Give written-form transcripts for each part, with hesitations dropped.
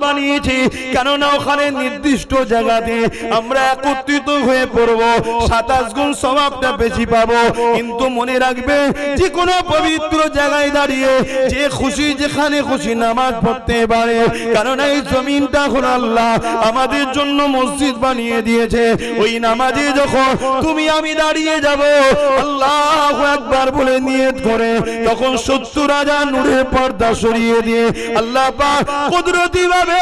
বানিয়েছি, কেননা ওখানে নির্দিষ্ট জায়গাতে আমরা একত্রিত হয়ে পড়বো, 27 গুণ সওয়াবটা বেশি পাবো। কিন্তু মনে রাখবে, যে কোনো পবিত্র জায়গায় দাঁড়িয়ে যে খুশি যেখানে খুশি নামাজ পড়তে পারে, কারণ এই জমিনটা হলো আল্লাহ আমাদের জন্য মসজিদ বানিয়ে দিয়েছে। ওই নামাজে যখন তুমি আমি দাঁড়িয়ে যাব, আল্লাহু আকবার বলে নিয়ত করে, তখন 70,000 নূরের পর্দা সরিয়ে দিয়ে আল্লাহ পাক কুদরতি ভাবে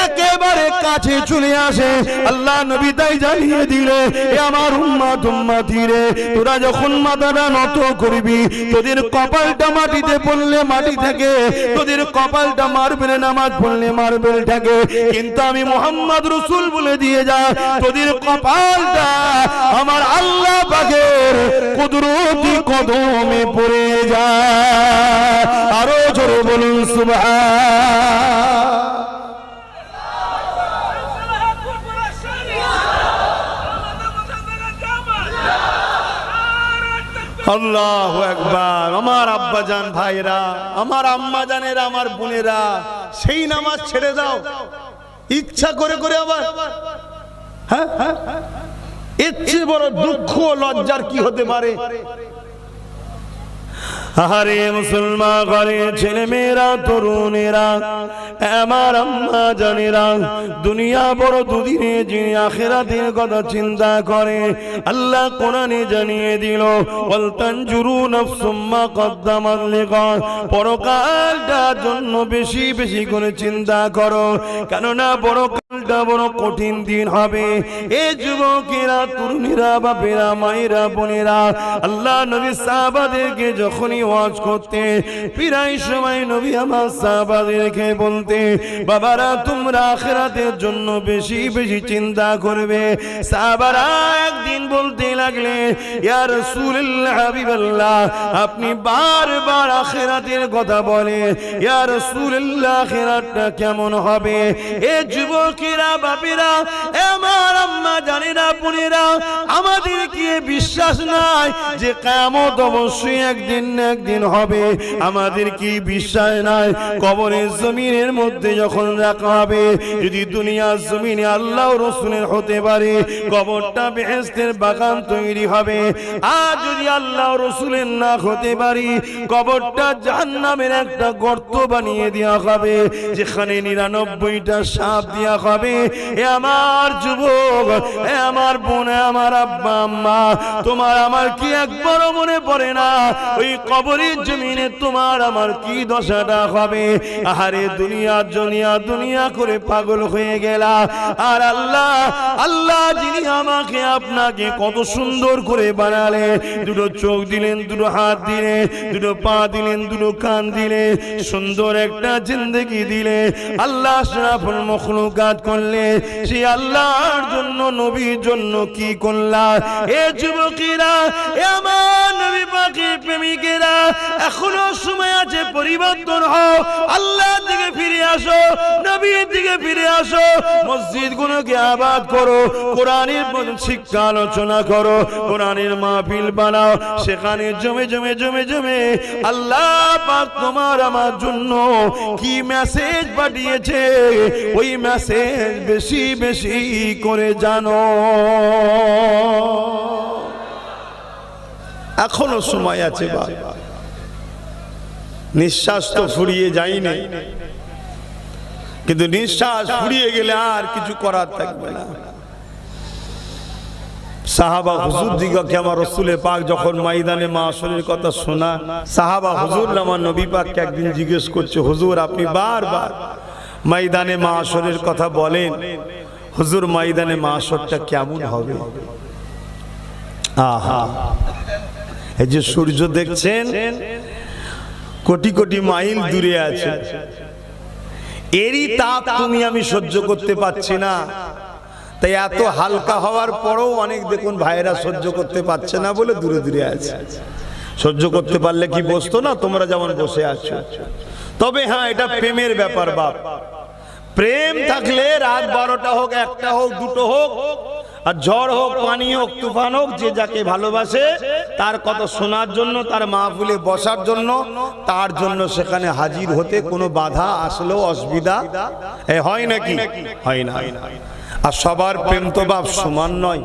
একেবারে কাছে চলে আসে। আল্লাহ নবী তাই জানিয়ে দিলে, এ আমার উম্মত উম্মতি রে, তোরা যখন মাথাটা নত করবি, তোদের কপালটা মাটিতে পড়লে মাটি থাকে, তোদের কপালটা মার্বেলে নামাজ পড়লে মার্বেল থাকে, কিন্তু আমি মুহাম্মদ রাসূল বলে দিয়ে যা, তোদের কপালটা আমার আল্লাহ পাকের কুদরতি কদমে পড়ে যায়। আরো জোরে বলুন সুবহান। আল্লাহু আকবার। আমার আব্বাজান ভাইরা, আমার আম্মা জানেরা, আমার বোনেরা, সেই নামাজ ছেড়ে দাও ইচ্ছা করে করে। আবার হ্যাঁ, এর চেয়ে বড় দুঃখ লজ্জার কি হতে পারে? আরে মুসলমান ঘরের ছেলে মেয়েরা, তরুণেরা, আমার আম্মা জানেরা, দুনিয়া বড় দুদিনে, যিনি আখিরাতের কথা চিন্তা করে, আল্লাহ কোরআনে জানিয়ে দিল, ওয়াল তানজুরু নাফসুম মা কদ্দামাত লিগাদ, পরকালটার জন্য বেশি বেশি করে চিন্তা করো, কেননা পরকালটা বড় কঠিন দিন হবে। এ যুবকেরা, তরুণীরা, বাপেরা, মায়েরা, বোনেরা, আল্লাহ নবী সাহাবাদেরকে যখনই ওয়াজ করতে, প্রায় সময় নবী আমার সাহাবাদেরকে বলতে, বাবারা তোমরা আখিরাতের জন্য বেশি বেশি চিন্তা করবে। সাহাবারা একদিন বলতে লাগলে, ইয়া রাসূলুল্লাহ, হাবিবাল্লাহ, আপনি বারবার আখিরাতের কথা বলেন, ইয়া রাসূলুল্লাহ, আখিরাতটা কেমন হবে? এ যুবকেরা, বাপেরা, আমার আম্মা জানেরা, বোনেরা, আমাদের কি বিশ্বাস নাই যে কিয়ামত অবশ্যই একদিন না একদিন হবে? আমাদের কি বিশ্বাস নাই কবরের জমিনের মধ্যে যখন রাখা হবে, যদি দুনিয়ার জমিনে আল্লাহ রাসূলের হতে পারে, কবরটা বেহেশতের বাগান তৈরি হবে। আর যদি আল্লাহ রাসূলের না হতে পারি, কবরটা জাহান্নামের একটা গর্ত বানিয়ে দেওয়া হবে, যেখানে 99টা সাপ দেওয়া হবে। এ আমার যুবক, এ আমার বোন, আমার আব্বা আম্মা, তোমার আমার কি একবার মনে পড়ে না ওই কবরের জমিনে তোমার আমার কি দশাটা হবে? আহারে দুনিয়া দুনিয়া দুনিয়া করে পাগল হয়ে গেলা। আর আল্লাহ, আল্লাহ যিনি আমাকে আপনাকে কত সুন্দর করে বানালে, দুটো চোখ দিলেন, দুটো হাত দিলেন, দুটো পা দিলেন, দুটো কান দিলে, সুন্দর একটা জিন্দেগি দিলে, আল্লাহ আশরাফুল মাখলুকাত করলে, সেই আল্লাহর জন্য, নবীর জন্য কি করলা? এ যুবকেরা, এ আমার নবী পাকের প্রেমিকেরা, এখনো সময় আছে, পরিবর্তন হও, আল্লাহর দিকে ফিরে আসো, নবীর দিকে ফিরে আসো, মসজিদ গুলোকে আবাদ করো, কোরআনের শিক্ষা আলোচনা করো, কোরআনের মাহফিল বানাও, সেখানে জমে জমে জমে জমে আল্লাহ পাক তোমার আমার জন্য কি মেসেজ পাঠিয়েছে, ওই মেসেজ বেশি বেশি করে জানো। এখনো সময় আছে, বাবা, নিঃশ্বাস তো ফুরিয়ে যায়নি, কিন্তু নিঃশ্বাস ফুরিয়ে গেলে আর কিছু করার থাকবে না। সাহাবা হুজুর দিগকে আমার রাসূল পাক যখন ময়দানে মাশরের কথা শোনা, সাহাবা হুজুর আমার নবী পাককে একদিন জিজ্ঞেস করছে, হুজুর আপনি বারবার ময়দানে মাশরের কথা বলেন, হুজুর ময়দানে মাশরটা কেমন হবে? আহা, এই যে সূর্য দেখছেন কোটি কোটি মাইল দূরে আছে, এরই তাপ তুমি আমি সহ্য করতে পারছি না, তাই এত হালকা হওয়ার পরেও অনেক দেখুন ভাইরা সহ্য করতে পারছে না বলে দূরে দূরে আছে। সহ্য করতে পারলে কি বসতো না, তোমরা যেমন বসে আছো। তবে হ্যাঁ, এটা প্রেমের ব্যাপার বাপ, প্রেম থাকলে রাত 12টা হোক, 1টা হোক, 2টো হোক, আর ঝড় হোক, পানি হোক, তুফান হোক, যে যাকে ভালোবাসে তার কথা শোনার জন্য, তার মাহফিলে বসার জন্য, তার জন্য সেখানে হাজির হতে কোনো বাধা আসলেও অসুবিধা হয় নাকি? হয় না। আর সবার প্রেম তো বাপ সমান নয়,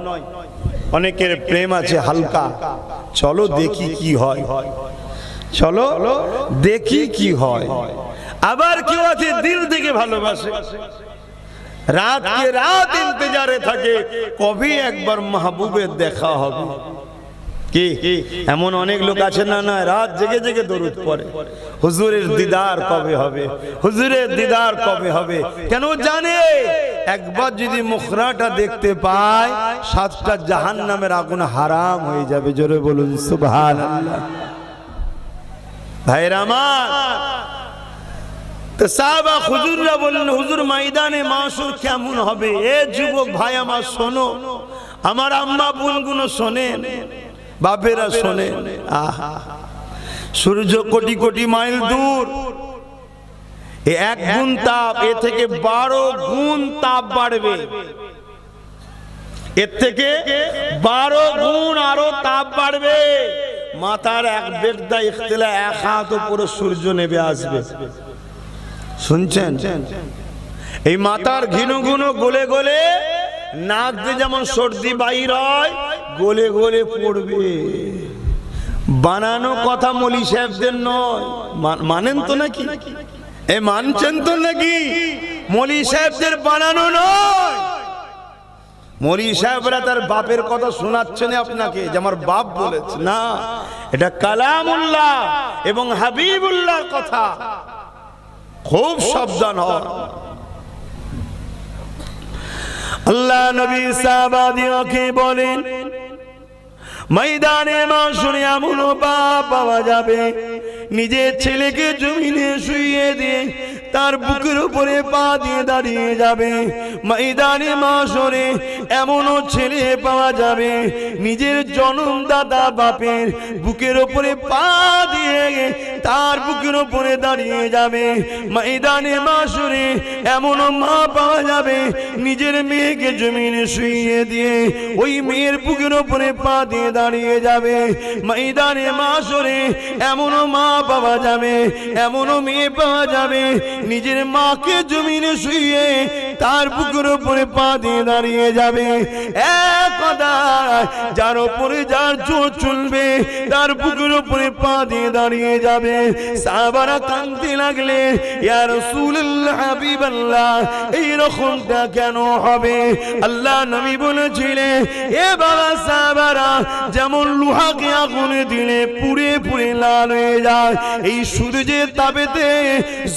অনেকের প্রেম আছে হালকা, চলো দেখি কি হয়, চলো দেখি কি হয়। আবার কেউ আছে দিল থেকে ভালোবাসে, রাত কে রাত ইন্তজারে থাকে কবে একবার মাহবুবের দেখা হবে। কি এমন অনেক লোক আছে না, না রাত জেগে জেগে দরুদ পড়ে, হুজুরের দিদার কবে হবে, হুজুরের দিদার কবে হবে। কেন জানে একবার যদি মুখরাটা দেখতে পায় 7টা জাহান্নামের আগুন হারাম হয়ে যাবে। জোরে বলুন সুবহানাল্লাহ। ভাইরা আমার, তো সাহাবা হুজুররা বললেন, হুজুর ময়দানে মাশর কেমন হবে? এ যুবক ভাই আমার শোনো, আমার আম্মা বোনগুলো শোনেন, বাপেরা শোনেন। আহা, সূর্য কোটি কোটি মাইল দূর, এ 1 গুণ তাপ, এ থেকে 12 গুণ তাপ বাড়বে, এর থেকে 12 গুণ আরো তাপ বাড়বে। মাথার এক বেগদা ইখতিলা 1 হাত উপরে সূর্য নেমে আসবে। শুনছেন? এই মাথার ঘিন ঘুনো গলে গলে নাক দিয়ে যেমন সর্দি বাইর হয়, গলে গলে পড়বে। বানানো কথা মলি সাহেবদের নয়, মানেন তো নাকি? এ মানছেন তো নাকি? মলি সাহেবদের বানানো নয়। মলি সাহেবরা তার বাপের কথা শোনাচ্ছেন আপনাকে যে আমার বাপ বলেছে, না, এটা কালামুল্লাহ এবং হাবিবুল্লাহর কথা। খুব সাবধান হন। আল্লাহ নবী সাহাবাদিওকে বলেন, ময়দানে মাশরে এমন বাপ পাওয়া যাবে নিজের ছেলেকে জমিনে শুইয়ে দিয়ে তার বুকের উপরে পা দিয়ে দাঁড়িয়ে যাবে। ময়দানে মাশরে এমনও ছেলে পাওয়া যাবে নিজের জন্মদাতা বাপের বুকের উপরে পা দিয়ে তার বুকের উপরে দাঁড়িয়ে যাবে। ময়দানে মাশরে এমনও মা পাওয়া যাবে নিজের মেয়েকে জমিনে শুইয়ে দিয়ে ওই মেয়ের বুকের উপরে পা দিয়ে দাঁড়িয়ে যাবে। ময়দানে মাশরে এমনও মা পাওয়া যাবে, এমনও মেয়ে পাওয়া যাবে নিজের মাকে জমিনে শুইয়ে তার বুকের উপরে পা দিয়ে দাঁড়িয়ে যাবে। এক কথা, যার উপরে যার জোর চলবে তার বুকের উপরে পা দিয়ে দাঁড়িয়ে যাবে। সাহাবারা কাঁদতে লাগলে, ইয়া রাসূলুল্লাহ, হাবিবাল্লাহ, এই রকমটা কেন হবে? আল্লাহ নবী বলেছিলেন, এ বাবা সাহাবারা, যেমন লোহাকে আগুনে দিলে পুড়ে পুড়ে লাল হয়ে যায়, এই সূর্যের তাপেতে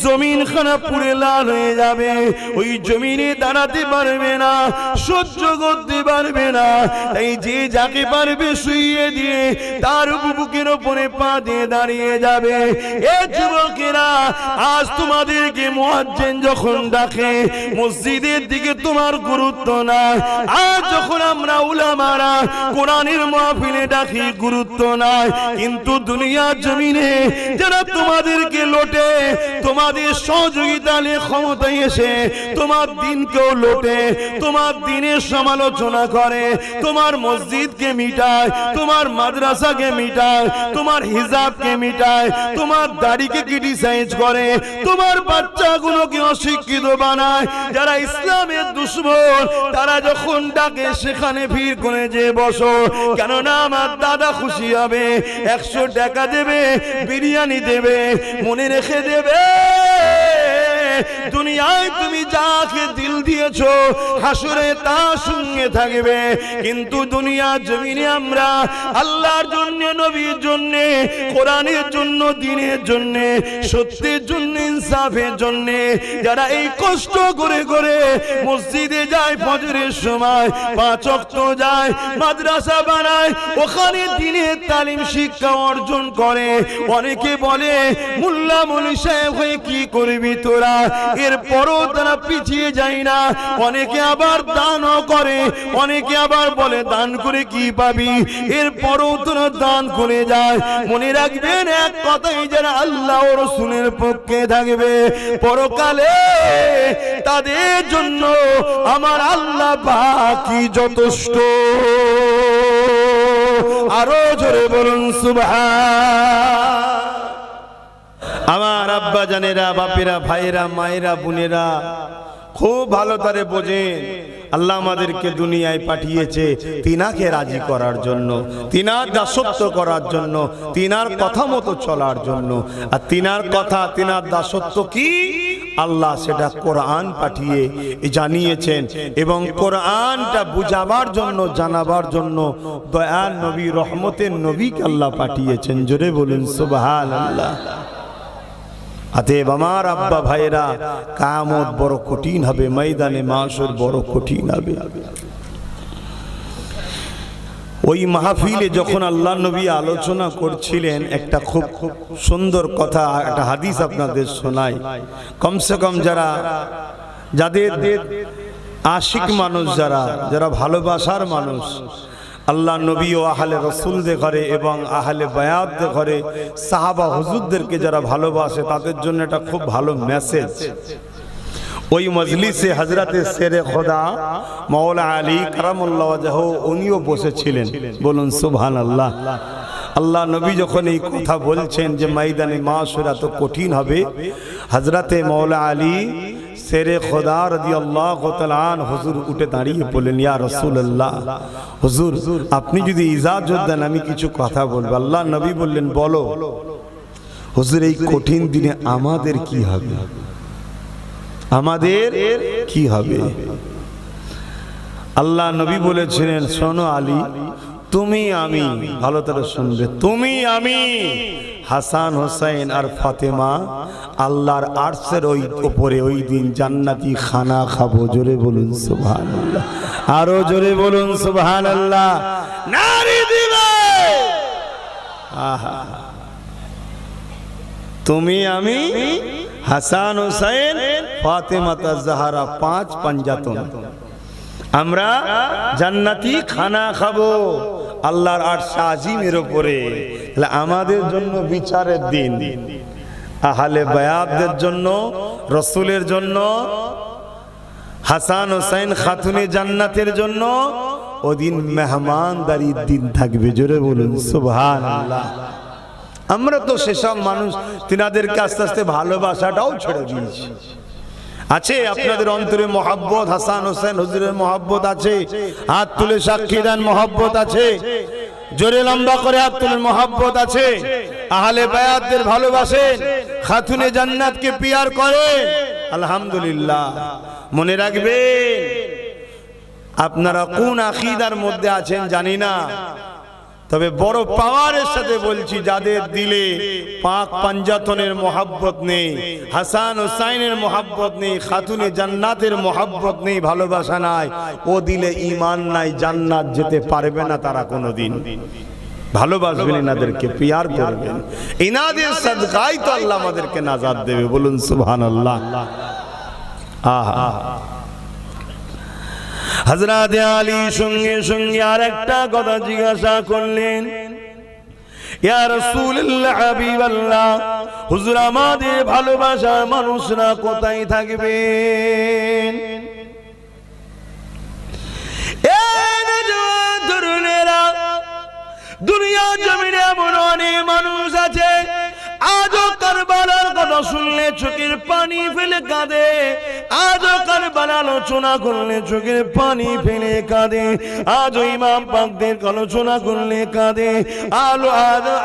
জমিন খানা পুড়ে লাল হয়ে যাবে। ওই জমিনে দাঁড়াতে পারবে না, সহ্য করতে পারবে না। তাই যে যাকে পারবে শুইয়ে দিয়ে তার বুকের উপরে পা দিয়ে দাঁড়িয়ে যাবে। এ যুবকেরা, আজ তোমাদেরকে মুয়াজ্জিন যখন ডাকে মসজিদের দিকে তোমার গুরুত্ব নাই। আজ যখন আমরা উলামারা কোরআনের মাহফিলে ডাকি গুরুত্ব নাই। কিন্তু দুনিয়ার জমিনে যারা তোমাদেরকে লোটে, তোমাদের সহযোগিতা নিয়ে ক্ষমতায় এসে তোমার দিনকেও লোটে, তোমার দিনের সমালোচনা করে, তোমার মসজিদকে মিটায়, তোমার মাদ্রাসাকে মিটায়, তোমার হিজাবকে মিটায়, তোমার দাড়িকে ক্রিটিসাইজ করে, তোমার বাচ্চাগুলোকে অশিক্ষিত বানায়। যারা ইসলামের দুশমন, তারা যখন ডাকে সেখানে ভিড় করে যে বসো, কেননা আমার দাদা খুশি হবে, 100 টাকা দেবে, বিরিয়ানি দেবে, মনে রেখে দেবে দুনিয়ায় তুমি যাকে দিল দিয়েছো হাসরে তার সঙ্গে থাকবে। কিন্তু দুনিয়ার জমিনে আমরা আল্লাহর জন্য, নবীর জন্য, কোরআনের জন্য, দ্বীনের জন্য, সত্যের জন্য, ইনসাফের জন্য যারা এই কষ্ট করে করে মসজিদে যায়, ফজরের সময় 5 ওয়াক্ত যায়, মাদ্রাসা বানায়, ওখানে দ্বীনের তালিম শিক্ষা অর্জন করে। অনেকে বলে, মোল্লা মৌলভী সাহেব হয়ে কি করবি তোরা? এরপরও তারা পিছিয়ে যায় না। অনেকে আবার দানও করে, অনেকে আবার বলে দান করে কি পাবি, এরপরও তোরা দান করে যায়। মনে রাখবেন এক কথাই, যারা আল্লাহ ও রাসূলের পক্ষে থাকবে পরকালে তাদের জন্য আমার আল্লাহ পাকই যথেষ্ট। আরো জোরে বলুন সুবহান। আমার আব্বা জানেরা, বাপেরা, ভাইয়েরা, মায়েরা, বোনেরা খুব ভালো করে বোঝেন, আল্লাহ আমাদেরকে দুনিয়ায় পাঠিয়েছে তিনাকে রাজি করার জন্য, তিনার দাসত্ব করার জন্য, তিনার কথা মতো চলার জন্য। আর তিনার কথা, তিনার দাসত্ব কি, আল্লাহ সেটা কোরআন পাঠিয়ে জানিয়েছেন, এবং কোরআনটা বুঝাবার জন্য, জানাবার জন্য দয়ার নবী, রহমতের নবীকে আল্লাহ পাঠিয়েছেন। জোরে বলুন সুবহানাল্লাহ। অতএব আমার আব্বা ভাইরা, কিয়ামত বড় কঠিন হবে, ময়দানে মাশর বড় কঠিন হবে। ওই মাহফিলে যখন আল্লাহ নবী আলোচনা করছিলেন, একটা খুব সুন্দর কথা, একটা হাদিস আপনাদের শোনাই। কমসে কম যাদের আশিক মানুষ, যারা ভালোবাসার মানুষ, আল্লাহ নবী ও আহলে রাসূলদের ঘরে এবং আহলে বায়াতদের ঘরে সাহাবা হুজুরদেরকে যারা ভালোবাসে, তাদের জন্য এটা খুব ভালো মেসেজ। ওই মজলিসে হযরতে শেরে খোদা মাওলা আলী কারামাল্লাহু ওয়াজহু উনিও বসেছিলেন। বলুন সুবহানাল্লাহ। আল্লাহ নবী যখন এই কথা বলছেন যে ময়দানে মাশর এত কঠিন হবে, হযরতে মাওলা আলী শেরে খোদা রাদিয়াল্লাহু তাআলা আনহু হুজুর উঠে দাঁড়িয়ে বললেন, ইয়া রাসূলুল্লাহ, হুজুর আপনি যদি ইজাজত দেন আমি কিছু কথা বলবো। আল্লাহ নবী বললেন, বলো। হুজুর এই কঠিন দিনে আমাদের কি হবে, আমাদের কি হবে? আল্লাহ নবী বলেছিলেন, শোনো আলী, তুমি আমি, ভালো করে শুনবে, তুমি আমি, হাসান হোসেন আর ফাতেমা আল্লাহর আরশের ওই উপরে ওই দিন জান্নাতি খানা খাবো। জোরে বলুন সুবহানাল্লাহ। আরো জোরে বলুন সুবহানাল্লাহ। নারী দিবে, আহা, তুমি আমি, হাসান হোসেন, ফাতেমা জাহরা, 5 পাঞ্জাতন, আমরা জান্নাতি খানা খাবো আল্লাহর আরশ আজিমের উপরে। তাহলে আমাদের জন্য বিচারের দিন, আহলে বায়াতদের জন্য, রাসূলের জন্য, হাসান হোসেন খাতুনে জান্নাতের জন্য ওদিন মেহমানদারির দিন থাকবে। জোরে বলুন সুবহানাল্লাহ। আমরা তো সেসব মানুষ, তিনাদেরকে আস্তে আস্তে ভালোবাসাটাও ছেড়ে দিয়েছি। আছে আপনাদের অন্তরে মহব্বত, হাসান হোসেন হুজুরের মহব্বত আছে? হাত তুলে সাক্ষী দেন মহব্বত আছে? জোরে লম্বা করে হাত তুলে মহব্বত আছে? আহলে বায়াতদের ভালোবাসেন, খাতুনে জান্নাতকে পিয়ার করেন? আলহামদুলিল্লাহ। মনে রাখবেন, আপনারা কোন আকীদার মধ্যে আছেন জানি না, তবে বড় পাওয়ারের সাথে বলছি, যাদের দিলে পাক পাঞ্জাতনের মহব্বত নেই, হাসান হোসাইনের মহব্বত নেই, খাতুনে জান্নাতের মহব্বত নেই, ভালোবাসা নাই, ও দিলে ঈমান নাই, জান্নাত যেতে পারবে না তারা কোনোদিন। ভালোবাসবেন, এনাদেরকে পিয়ার করবেন, এনাদের সাদকায় তো আল্লাহ আমাদেরকে নাজাত দেবে। বলুন সুবহানাল্লাহ। আহা, হযরত আলী সঙ্গে সঙ্গে আরেকটা কথা জিজ্ঞাসা করলেন, ইয়া রাসূলুল্লাহ, হাবিবাল্লাহ, হুজুর আমাদের ভালোবাসার মানুষরা কোথায় থাকবেন? তরুণেরা, দুনিয়া জমিনে এমন অনেক মানুষ আছে আজও কারবালার কথা শুনলে চোখের পানি ফেলে কাঁদে, আজও কারবালা আলোচনা করলে চোখের পানি ফেলে কাঁদে, আজও ইমাম পাকদের আলোচনা করলে কাঁদে,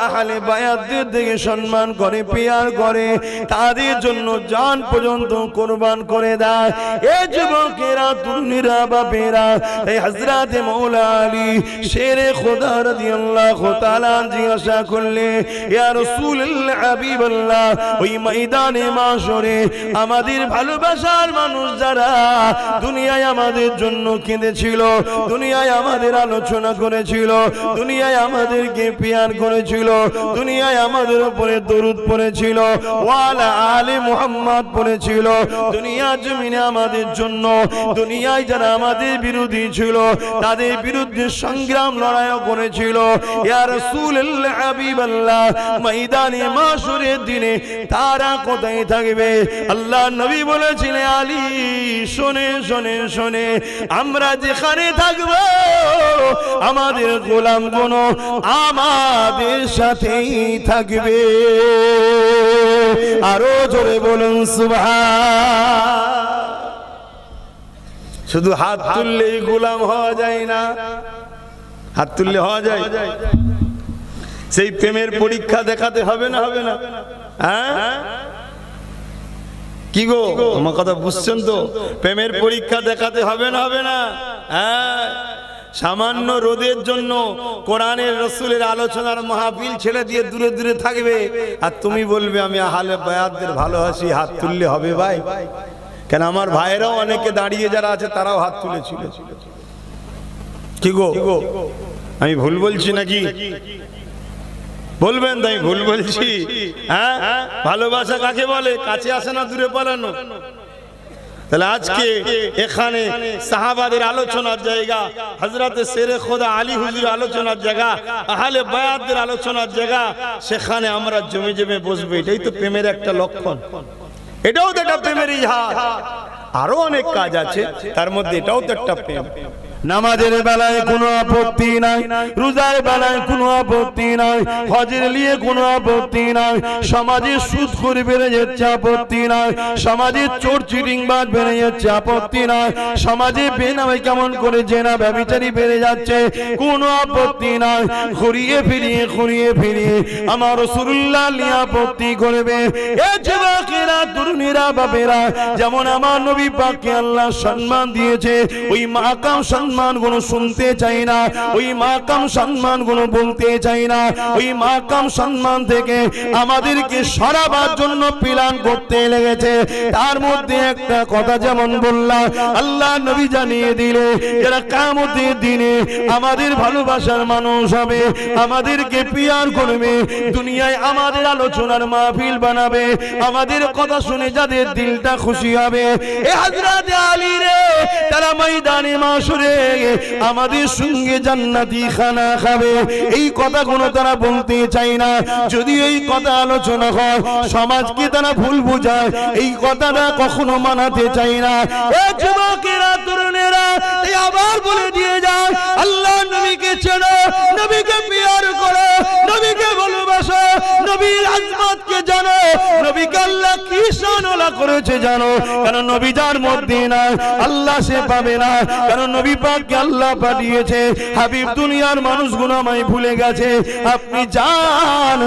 আহলে বায়াতদের দিকে সম্মান করে, পিয়ার করে, তাদের জন্য জান পর্যন্ত কোরবান করে দেয়। এই যুবকেরা, তরুণীরা, বাপেরা, এই হযরত মাওলা আলী শেরে খোদা রাদিয়াল্লাহু তাআলা জিজ্ঞাসা করলে, ইয়া রাসূলুল্লাহ, হাবিবাল্লাহ, ওই ময়দানে মাশরে আমাদের ভালোবাসার মানুষ যারা দুনিয়ায় আমাদের জন্য কেঁদেছিল, দুনিয়ায় আমাদের আলোচনা করেছিল, দুনিয়ায় আমাদেরকে পিয়ার করেছিল, দুনিয়ায় আমাদের উপরে দরুদ পড়েছিল, ওয়ালা আলে মুহাম্মদ পড়েছিল। দুনিয়া জমিনে আমাদের জন্য, দুনিয়ায় যারা আমাদের বিরোধী ছিল তাদের বিরুদ্ধে সংগ্রাম লড়াইও করেছিল। ইয়া রাসূলুল্লাহ হাবিবাল্লাহ, ময়দানে মাশরের দিনে তারা কোথায় থাকবে? আল্লাহ নবী বলেছিলেন, আলী শোনে শোনে শোনে, আমরা যেখানে থাকব আমাদের গোলামগুলো আমাদের সাথেই থাকবে। আরো জোরে বলুন সুবহান। শুধু হাত তুললেই গোলাম হওয়া যায় না, হাত তুললে হওয়া যায়? সেই প্রেমের পরীক্ষা দেখাতে হবে না, হবে না? হ্যাঁ কি গো, আমার কথা বুঝছেন তো? প্রেমের পরীক্ষা দেখাতে হবে না, হবে না? হ্যাঁ, সামান্য রোদের জন্য কোরআনের রসুলের আলোচনার মাহফিল ছেড়ে দিয়ে দূরে দূরে থাকবে, আর তুমি বলবে আমি আহলে বায়াতদের ভালোবাসি, হাত তুললে হবে ভাই? কেন আমার ভাইয়েরাও অনেকে দাঁড়িয়ে যারা আছে তারাও হাত তুলেছিল। কি গো, আমি ভুল বলছি নাকি? বলবেন তাই ভুল বলছি? হ্যাঁ, ভালোবাসা কাকে বলে? কাছে আসে না দূরে পালানো? তাহলে আজকে এখানে সাহাবাদের আলোচনার জায়গা, হযরতে শেরে খোদা আলী হুজুর আলোচনার জায়গা, আহলে বায়াতদের আলোচনার জায়গা, সেখানে আমরা জমে জমে বসবো। এটাই তো প্রেমের একটা লক্ষণ, এটাও তো একটা প্রেমের ইজহার। আরো অনেক কাজ আছে, তার মধ্যে এটাও তো একটা প্রেম। নামাজের বেলায় কোনো আপত্তি নাই, রোজার বেলায় কোনো আপত্তি নাই, হজের নিয়ে কোনো আপত্তি নাই, সমাজে সুদ করে বেড়ে যাচ্ছে আপত্তি নাই, সমাজে চোর চিটিংবাজ বেড়ে যাচ্ছে আপত্তি নাই, সমাজে বেনামে কেমন করে জেনা ব্যভিচারী বেড়ে যাচ্ছে কোনো আপত্তি নাই। ঘুরিয়ে ফিরিয়ে আমার রাসূলুল্লাহ নিয়ে আপত্তি করবে। এ যুবকেরা, তরুণীরা, বাপেরা, যেমন আমার নবী পাককে আল্লাহ সম্মান দিয়েছে, ওই মাকাম সম্মান গুলো শুনতে চাই না, ওই মাকাম সম্মান গুলো বলতে চাই না। ওই মাকাম সম্মান থেকে আমাদেরকে সরাবার জন্য প্ল্যান করতে লেগেছে। তার মধ্যে একটা কথা যেমন বললাম, আল্লাহ নবী জানিয়ে দিলে যারা কিয়ামতের দিনে আমাদের ভালোবাসার মানুষ হবে, আমাদেরকে পিয়ার করবে, দুনিয়ায় আমাদের আলোচনার মাহফিল বানাবে, আমাদের কথা শুনে যাদের দিলটা খুশি হবে, এ হযরত আলী রে, তারা ময়দানে মাশরে আমাদের সঙ্গে জান্নাতি খানা খাবে। এই কথাগুলো তারা বলতে চায় না। যদি এই কথা আলোচনা হয়, সমাজকে তারা ভুল বোঝায়, এই কথাটা কখনো মানাতে চায় না। এ যুবকেরা, তরুণেরা, এই আবার বলে দিয়ে যায়, আল্লাহ নবীকে চেনো, নবীকে পিয়ার করো, নবীকে ভালোবাসো, নবীর আজমতকে জানো, নবীকে আল্লাহ কি শানওয়ালা করেছে জানো। কারণ নবী যার মধ্যে নাই আল্লাহ সে পাবে না। কারণ নবী পাককে আল্লাহ পাঠিয়েছে। হাবিব দুনিয়ার মানুষগুলো আমায় ভুলে গেছে, আপনি যান